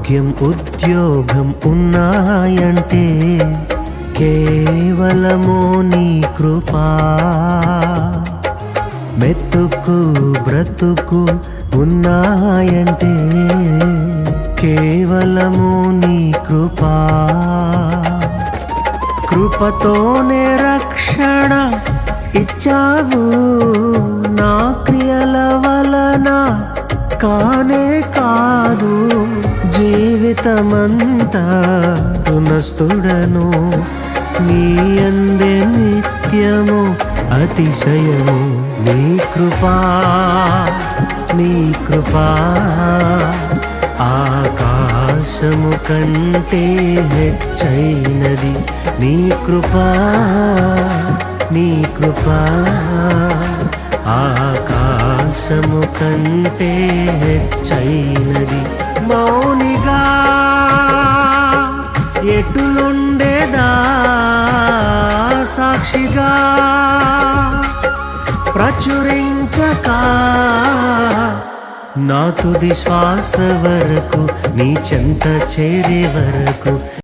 ఆరోగ్యం ఉద్యోగం ఉన్నాయంటే కేవలము నీ కృపా. మెతుకు బ్రతుకు ఉన్నాయంటే కేవలము నీ కృపా. కృపతోనే రక్షణ ఇచ్చావు, నా క్రియల వలన కానే కాదు. జీవితమంతా రుణస్థుడను, నీ అందే నిత్యము అతిశయము. నీ కృపా, నీ కృపా ఆకాశము కంటే హెచ్చైనది. నీ కృపా, నీ కృపా ఆకాశము కంటే హెచ్చైనది. మౌనిగా ఎటులుండేదా, సాక్షిగా ప్రచురించక నా తుది శ్వాస వరకు, నీ చెంత చేరే వరకు.